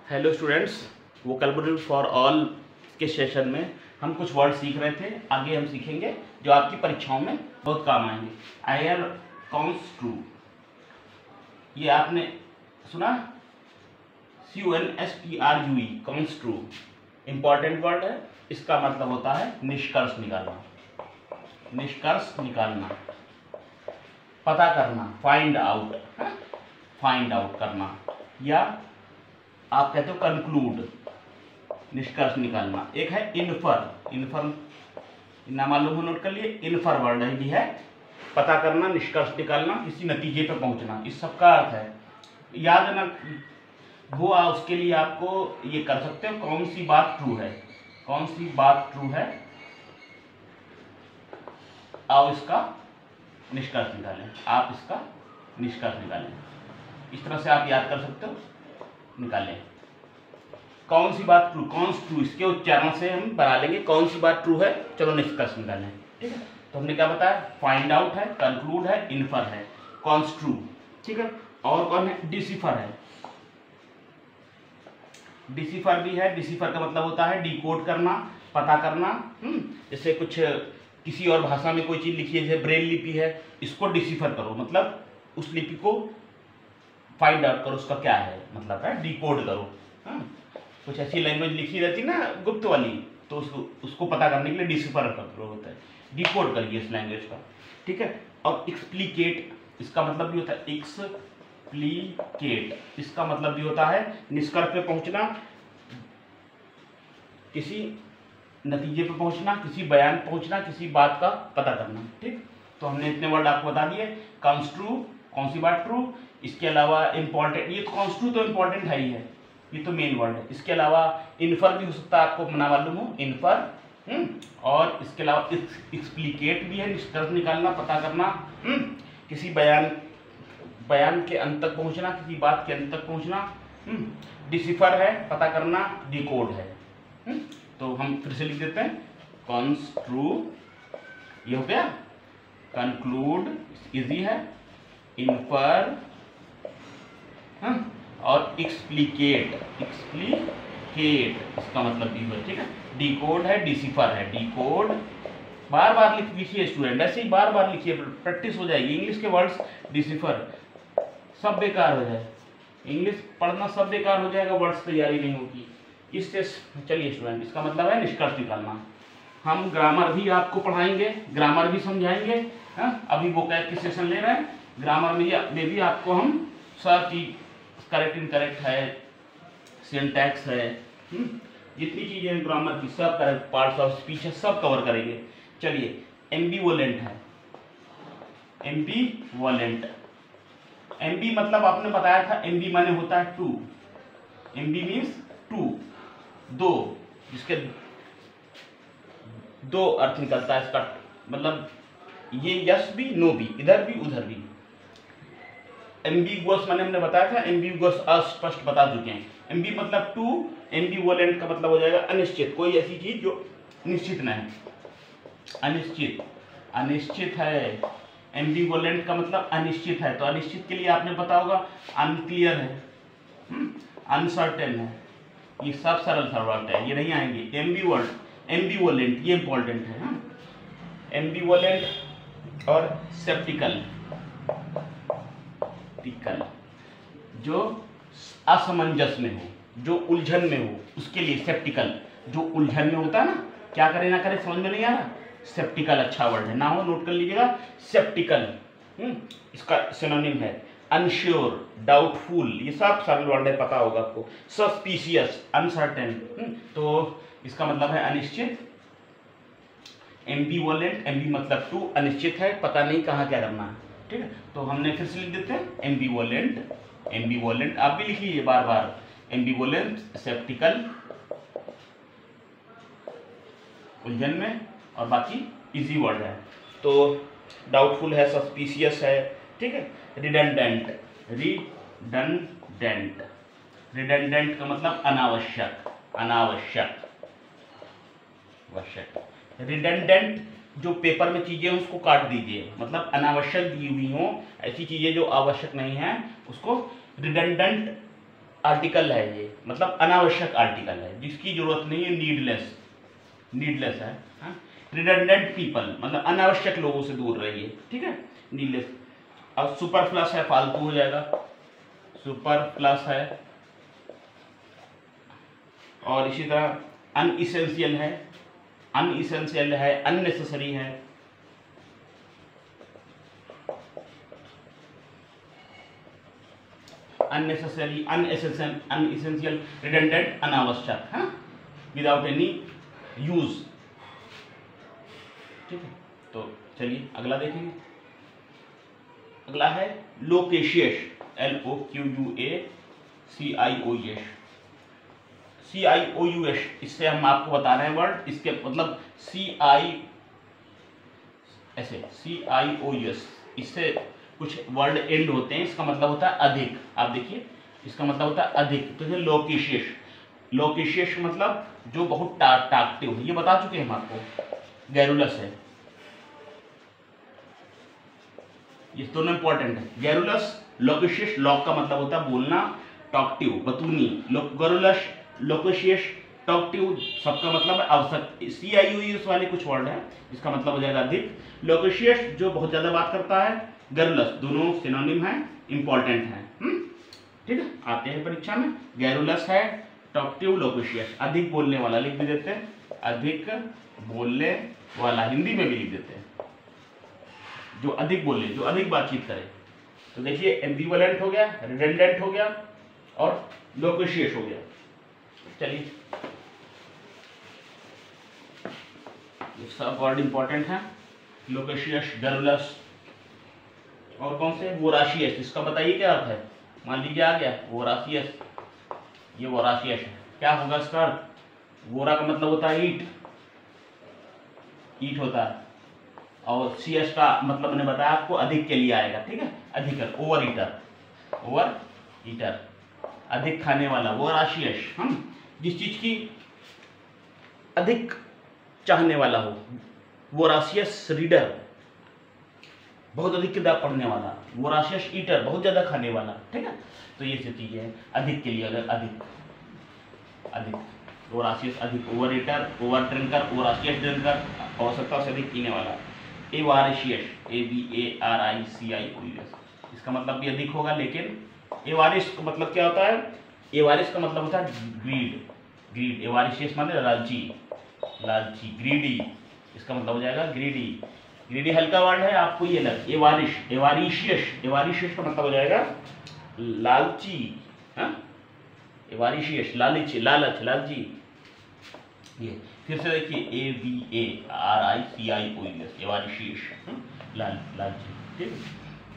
Hello students, vocabulary for all के session में हम कुछ वर्ड सीख रहे थे। आगे हम सीखेंगे जो आपकी परीक्षाओं में बहुत काम आएंगे। आयर कॉन्स्ट्रू, ये आपने सुना? CONSTRUE, कॉन्स्ट्रू इंपॉर्टेंट वर्ड है। इसका मतलब होता है निष्कर्ष निकालना, निष्कर्ष निकालना, पता करना, फाइंड आउट, फाइंड आउट करना, या आप कहते हो कंक्लूड, निष्कर्ष निकालना। एक है इन्फर, इन्फर ना मालूम हो, नोट कर लिए। इन्फर वर्ड है भी है, पता करना, निष्कर्ष निकालना, किसी नतीजे पर पहुंचना। इस सब का अर्थ है याद ना वो उसके लिए आपको ये कर सकते हो, कौन सी बात ट्रू है, कौन सी बात ट्रू है, आओ इसका निष्कर्ष निकालें, आप इसका निष्कर्ष निकालें। इस तरह से आप याद कर सकते हो, निकालें कौन सी बात ट्रू, कॉन्स्ट्रू, इसके उच्चारण से हम बना लेंगे कौन सी बात ट्रू है। चलो निष्कर्ष निकालें, ठीक है। तो हमने क्या बताया? फाइंड आउट है, कंक्लूड है, इन्फर है, कॉन्स्ट्रू, ठीक है। और कौन है? डिसिफर है, डिसिफर भी है। डिसिफर का मतलब होता है डिकोड करना, पता करना। जैसे कुछ किसी और भाषा में कोई चीज लिखी है, जैसे ब्रेल लिपि है, इसको डिसिफर करो, मतलब उस लिपि को फाइंड आउट करो, उसका क्या है मतलब है, डिकोड करो। कुछ ऐसी लैंग्वेज लिखी रहती ना गुप्त वाली, तो उसको पता करने के लिए डिसिफर करो होता है, डिकोड करिए इस लैंग्वेज का, ठीक है। और एक्सप्लिकेट, इसका मतलब भी होता है एक्सप्लिकेट, इसका मतलब भी होता है निष्कर्ष पे पहुंचना, किसी नतीजे पे पहुंचना, किसी बयान पे पहुंचना, किसी बात का पता करना, ठीक। तो हमने इतने वर्ड आपको बता दिए। कॉन्स्ट्रू, कौन सी बात ट्रू। इसके अलावा इंपॉर्टेंट, ये कॉन्स्ट्रू तो इंपॉर्टेंट है ही है, ये तो मेन वर्ड है। इसके अलावा इन्फर भी हो सकता है, आपको ना मालूम हो, इन्फर। और इसके अलावा एक्सप्लिकेट भी है, निष्कर्ष निकालना, पता करना, किसी बयान के अंत तक पहुंचना, किसी बात के अंत तक पहुंचना। डिसिफर है, पता करना, डिकोड है। तो हम फिर से लिख देते हैं, कॉन्स्ट्रू ये हो गया, कंक्लूड इजी है, इन्फर और एक्सप्लिकेट, एक्सप्लिकेट इसका मतलब भी है, ठीक है। डिकोड है, डिसिफर है, डिकोड बार बार लिखिए स्टूडेंट, ऐसे ही बार बार लिखिए, प्रैक्टिस हो जाएगी। इंग्लिश के वर्ड्स डिसिफर सब बेकार हो जाए, इंग्लिश पढ़ना सब बेकार हो जाएगा, वर्ड्स तैयारी नहीं होगी इससे। चलिए स्टूडेंट, इसका मतलब है निष्कर्ष निकालना। हम ग्रामर भी आपको पढ़ाएंगे, ग्रामर भी समझाएंगे। अभी वोकैब के सेशन ले रहे हैं, ग्रामर में भी आपको हम सब चीज, करेक्ट इनकरेक्ट है, सिंटैक्स है, जितनी चीजें हैं ग्रामर की सब करेक्ट, पार्ट्स ऑफ स्पीच है, सब कवर करेंगे। चलिए, एम्बिवोलेंट है, एम्बिवोलेंट, एम्बी मतलब आपने बताया था, एम्बी माने होता है टू, एम्बी मीन्स टू, दो, जिसके दो अर्थ निकलता है इसका, मतलब ये यस भी नो भी, इधर भी उधर भी। एम्बिगुअस माने हमने बताया था, एम्बिगुअस अस्पष्ट बता चुके हैं। एम्बी मतलब टू, एम्बिवोलेंट का मतलब हो जाएगा अनिश्चित, कोई ऐसी चीज जो निश्चित न है, अनिश्चित, अनिश्चित है। एम्बिवोलेंट का मतलब अनिश्चित है, तो अनिश्चित के लिए आपने पता होगा अनक्लियर है, अनसर्टेन है, ये सब सरल वर्ड है, ये नहीं आएंगे। एम्बिवोलेंट ये इंपॉर्टेंट है, एम्बिवोलेंट और सेप्टिकल, जो असमंजस में हो, जो उलझन में हो, उसके लिए सेप्टिकल। जो उलझन में होता है ना, क्या करे ना करे समझ में नहीं आ रहा, सेप्टिकल अच्छा वर्ड है, ना हो नोट कर लीजिएगा, सेप्टिकल। इसका सिनोनिम है अनश्योर, डाउटफुल, ये सब सरल वर्ड है, पता होगा आपको। सस्पिशियस, अनसर्टेन, तो इसका मतलब है अनिश्चित। एम्बिवोलेंट, एम्बी मतलब टू, अनिश्चित है, पता नहीं कहाँ क्या करना है, ठीक है। तो हमने फिर से लिख देते हैं एम्बिवोलेंट, एम्बिवोलेंट आप भी लिख लीजिए बार बार, एम्बिवोलेंट, सेप्टिकल उलझन में, और बाकी इजी वर्ड है। तो डाउटफुल है, सस्पिशियस है, ठीक है। रिडंडेंट, रिडंडेंट, रिडंडेंट का मतलब अनावश्यक, अनावश्यक, आवश्यक। रिडंडेंट जो पेपर में चीजें हैं उसको काट दीजिए, मतलब अनावश्यक दी हुई हो, ऐसी चीजें जो आवश्यक नहीं है उसको रिडंडेंट आर्टिकल है ये, मतलब अनावश्यक आर्टिकल है जिसकी जरूरत नहीं है, नीडलेस है। रिडंडेंट पीपल मतलब अनावश्यक लोगों से दूर रहिए, ठीक है, नीडलेस। अब सुपरफ्लस है, फालतू हो जाएगा, सुपरफ्लस है। और इसी तरह अनइसेंशियल है, अननेसेसरी है, अननेसेसरी, अनइसेंशियल, रिडंडेंट, अनावश्यक, हाँ, विदाउट एनी यूज, ठीक है। तो चलिए अगला देखेंगे। अगला है लोकेशियस, CIOUS, इससे हम आपको बता रहे हैं वर्ड, इसके मतलब CIOUS, इससे कुछ वर्ड एंड होते हैं, इसका मतलब होता है अधिक। आप देखिए इसका मतलब होता है अधिक। तो लोकेशियस मतलब जो बहुत टाकटिव है, ये बता चुके हैं हम आपको। गैरुलस है, ये दोनों इंपॉर्टेंट है। गैरुलस, लोकेशियस, लॉक का मतलब होता है बोलना, टॉकटिव बतूनी, गैरुलस, लोकेशियस, टॉकटिव, सबका मतलब है आवश्यक। CIOUS वाले कुछ वर्ड हैं, इसका मतलब हो जाएगा अधिक। लोकेशियस जो बहुत ज्यादा बात करता है, गैरुलस दोनों सिनोनिम है, इंपॉर्टेंट है, ठीक है, आते हैं परीक्षा में। गैरुलस है, टॉकटिव, लोकेशियस, अधिक बोलने वाला लिख भी देते हैं, अधिक बोलने वाला, हिंदी में भी लिख देते हैं, जो अधिक बोले, जो अधिक बातचीत करे। तो देखिए एम्बिवलेंट हो गया, रिडंडेंट हो गया और लोकेशियस हो गया। चलिए ये सब वर्ड इंपॉर्टेंट है, लोकेशियस, गैरुलस, और कौन से, वोराशियस, इसका बताइए क्या अर्थ है। मान लीजिए आ गया वोराशियस, ये वोराशियस है, क्या होगा इसका अर्थ। वोरा का मतलब होता है ईट होता है, और CS का मतलब मैंने बताया आपको अधिक के लिए आएगा, ठीक है, अधिक, ओवर ईटर, अधिक खाने वाला, वोराशियस, हम जिस चीज की अधिक चाहने वाला हो। वोराशियस रीडर, बहुत अधिक किताब पढ़ने वाला। वोराशियस ईटर, बहुत ज्यादा खाने वाला, ठीक है। तो ये सब चीजें हैं अधिक के लिए, अगर अधिक, वोराशियस अधिक, over eater, over drinker, voracious drinker, आवश्यकता से अधिक पीने वाला। एवारिशियस, AVARICIOUS, इसका मतलब भी अधिक होगा, लेकिन एवारिस का मतलब क्या होता है, एवारिस का मतलब होता है ग्रीड, एवारिशियस माने लालची, ग्रीडी, इसका मतलब हो जाएगा ग्रीडी हल्का वर्ड है, आपको ये लग। एवारिशियस का मतलब हो जाएगा लालची, एवारिशियस, लालची। ये फिर से देखिए AVARICIOUS, एवारिशियस, लालची, ठीक।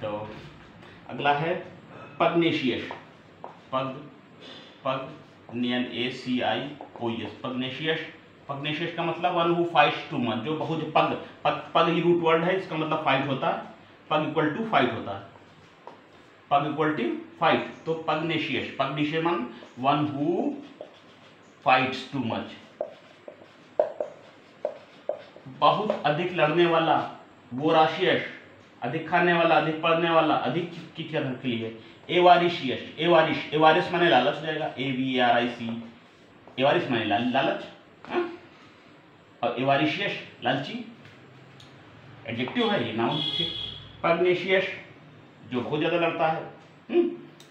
तो अगला है पग्नेशियस, पग्नेशियस का मतलब one who fights too much, जो बहुत पग ही रूट वर्ड है, इसका मतलब फाइट होता है, पग इक्वल टू फाइट होता है, पग इक्वल टू फाइट। तो पग्नेशियस मान one who fights too much, बहुत अधिक लड़ने वाला। वोराशियस अधिक खाने वाला, अधिक पढ़ने वाला, अधिक की तरह के लिए। एवारिशियस, एवारिस माने लालच हो जाएगा, AVARIC, एवारिस माने लालच, और एवारिशियस लालची, एडजेक्टिव है ये, नाउन, ठीक। पग्नेशियस जो बहुत ज्यादा लड़ता है।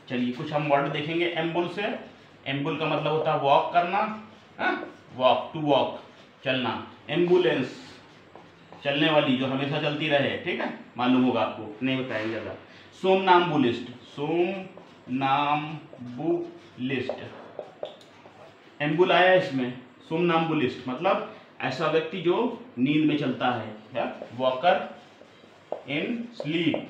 चलिए कुछ हम वर्ड देखेंगे एम्बुल से। एम्बुल का मतलब होता है वॉक करना, वॉक, टू वॉक, चलना। एम्बुलेंस चलने वाली, जो हमेशा चलती रहे, ठीक है, मालूम होगा आपको, नहीं बताएंगे ज्यादा। सोमनाम्बुलिस्ट, एम्बुल आया इसमें, सोमनाम्बुलिस्ट मतलब ऐसा व्यक्ति जो नींद में चलता है, वॉकर इन स्लीप,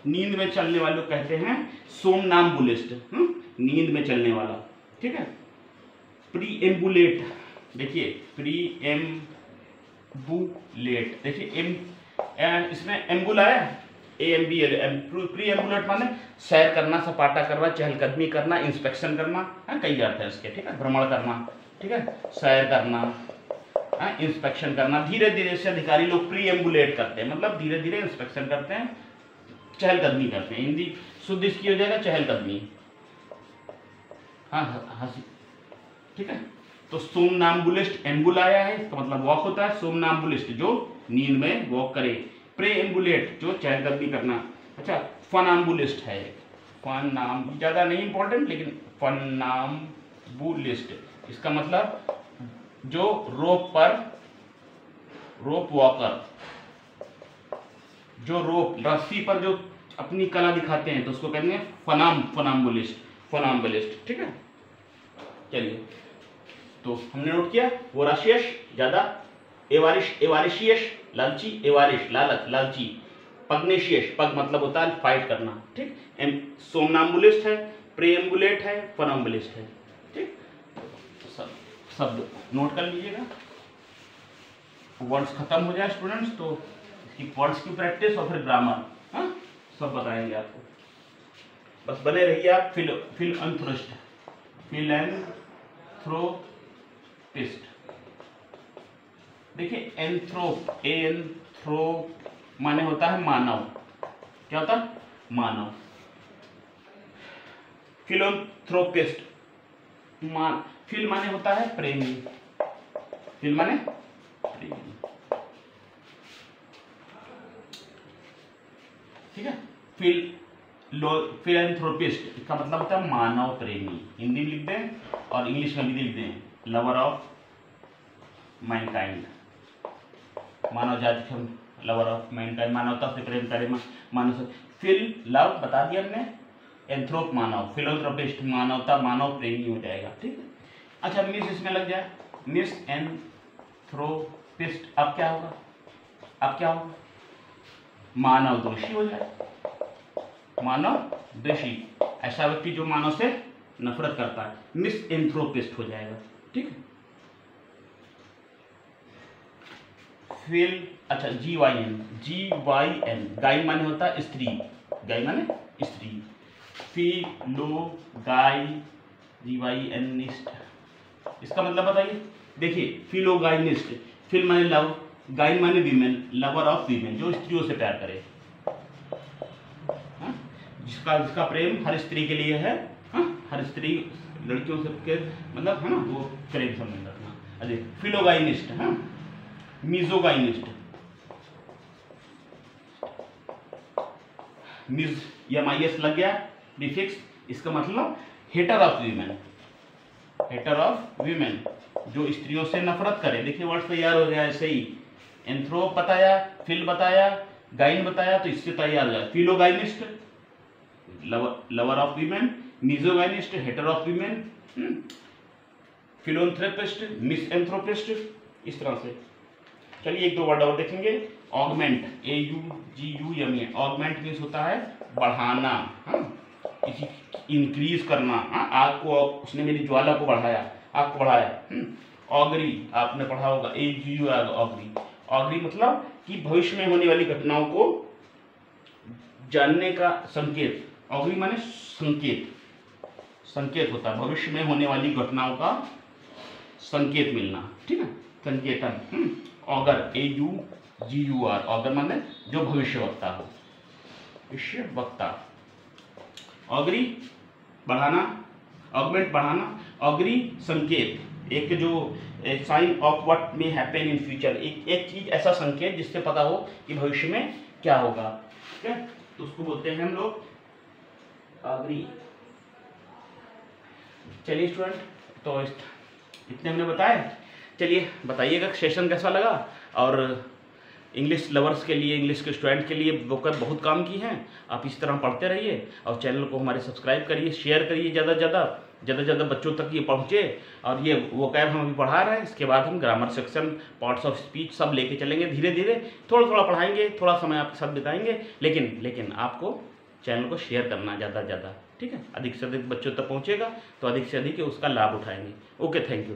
नींद में चलने वाले को कहते हैं सोमनाम्बुलिस्ट, नींद में चलने वाला, ठीक है। प्रीएम्बुलेट, देखिए प्रीएम्बुलेट, देखिए इसमें एम्बुल आया, प्रीएम्बुलेट माने सैर करना, सपाटा करना, चहलकदमी करना, इंस्पेक्शन करना, कई अर्थ है इसके, ठीक है, भ्रमण करना, ठीक है, सैर करना, इंस्पेक्शन करना। धीरे धीरे से अधिकारी लोग प्रीएम्बुलेट करते हैं, मतलब धीरे धीरे इंस्पेक्शन करते हैं, चहलकदमी करते हैं, हिंदी शुद्ध इसकी हो जाएगा चहलकदमी। हाँ हंसी, ठीक है। तो सोमनाम्बुलिस्ट, एम्बुल आया है, इसका मतलब वॉक होता है। सोमनाम्बुलिस्ट जो नींद में वॉक करे। प्रे एम्बुलेट जो चहलकदमी करना। अच्छा, फनाम्बुलिस्ट है, फन नाम ज़्यादा नहीं इंपॉर्टेंट, लेकिन फनाम्बुलिस्ट इसका मतलब जो रोप वॉकर, जो रोप रस्सी पर जो अपनी कला दिखाते हैं तो उसको कहते हैं फनाम्बुलिस्ट, ठीक है। चलिए, तो हमने नोट किया वोराशियस ज्यादा, एवारिशियस लालची, एवारिश लालच लालची, पग्नेशियस पग मतलब होता है फाइट करना, ठीक। सोमनाम्बुलिस्ट है, प्रेएम्बुलेट है, फनाम्बुलिस्ट है, ठीक। सब नोट कर लीजिएगा। वर्ड्स खत्म हो जाए स्टूडेंट्स तो इसकी वर्ड्स की प्रैक्टिस और फिर ग्रामर, हाँ सब बताएंगे आपको। बस बने रहिए आप। फिलएंथ्रोपिस्ट, देखिए एंथ्रोप माने होता है मानव। क्या होता है? मानव। फिलएंथ्रोपिस्ट फिल माने होता है प्रेमी, फिल माने प्रेमी, ठीक है। फिलएंथ्रोपिस्ट इसका मतलब होता है मानव प्रेमी, हिंदी में लिख दें और इंग्लिश में भी लिख दें, लवर ऑफ मैनकाइंड, मानव जाति के लवर ऑफ मैनकाइंड, मानवता से प्रेम करे, मानव से। फिल लव बता दिया हमने, एंथ्रोप मानव, फिलएंथ्रोपिस्ट मानवता, मानव प्रेमी हो जाएगा, ठीक है। अच्छा, मिस इसमें लग जाए, मिस एंथ्रोपिस्ट, अब क्या होगा? मानव दोषी हो जाए, मानव दोषी, ऐसा व्यक्ति जो मानव से नफरत करता है, मिस एंथ्रोपिस्ट हो जाएगा, ठीक है। फिल, अच्छा GYN, गाय माने होता है स्त्री, गाय माने स्त्री, फिलो गाय GYNिस्ट, इसका मतलब बताइए। देखिए, फिलोगाइनिस्ट, फिल माने लव, गाय माने वीमेन, लवर ऑफ वीमेन जो स्त्रियों से प्यार करे, हाँ? जिसका प्रेम हर स्त्री के लिए है, हाँ? हर स्त्री लड़कियों से मतलब है ना, वो प्रेम संबंध रखना। अरे फिलोगाइनिस्ट, हाँ? मिजोगाइनिस्ट, मिज MIS लग गया प्रीफिक्स, इसका मतलब हेटर ऑफ वीमेन जो स्त्रियों से नफरत करे। देखिए वर्ड तैयार हो गया ऐसे ही, एंथ्रोप बताया, फिल बताया, गाइन बताया, तो इससे तैयार हो जाए। Philogynist lover of women, misogynist hater of women, philanthropist misanthropist, इस तरह से। चलिए एक दो वर्ड और देखेंगे। ऑगमेंट, AUGUME, ऑगमेंट मीन्स होता है बढ़ाना, हाँ? किसी इंक्रीज करना, हाँ? आग को, उसने मेरी ज्वाला को बढ़ाया, आग को बढ़ाया। ऑगरी आपने पढ़ा होगा, AGU ऑगरी मतलब कि भविष्य में होने वाली घटनाओं को जानने का संकेत। ऑगरी माने संकेत होता है, भविष्य में होने वाली घटनाओं का संकेत मिलना, ठीक है, संकेतन। ऑगर, AUGUR, ऑगर माने जो भविष्यवक्ता हो, भविष्यवक्ता। ऑगरी बढ़ाना, ऑगमेंट बढ़ाना, ऑगरी संकेत, एक जो sign of what may happen in future, एक चीज ऐसा संकेत जिससे पता हो कि भविष्य में क्या होगा, ठीक है, तो उसको बोलते हैं हम लोग ऑगरी। चलिए स्टूडेंट, तो इतने हमने बताए। चलिए बताइएगा सेशन कैसा लगा, और इंग्लिश लवर्स के लिए, इंग्लिश के स्टूडेंट के लिए वोकैब बहुत काम की हैं। आप इस तरह पढ़ते रहिए और चैनल को हमारे सब्सक्राइब करिए, शेयर करिए, ज़्यादा से ज़्यादा बच्चों तक ये पहुँचे। और ये वोकैब हम अभी पढ़ा रहे हैं, इसके बाद हम grammar section, parts of speech सब लेके चलेंगे धीरे धीरे, थोड़ा पढ़ाएंगे, थोड़ा समय आपके साथ बिताएंगे, लेकिन आपको चैनल को शेयर करना ज़्यादा से ज़्यादा, ठीक है। अधिक से अधिक बच्चों तक पहुँचेगा तो अधिक से अधिक उसका लाभ उठाएंगे। Okay, thank you.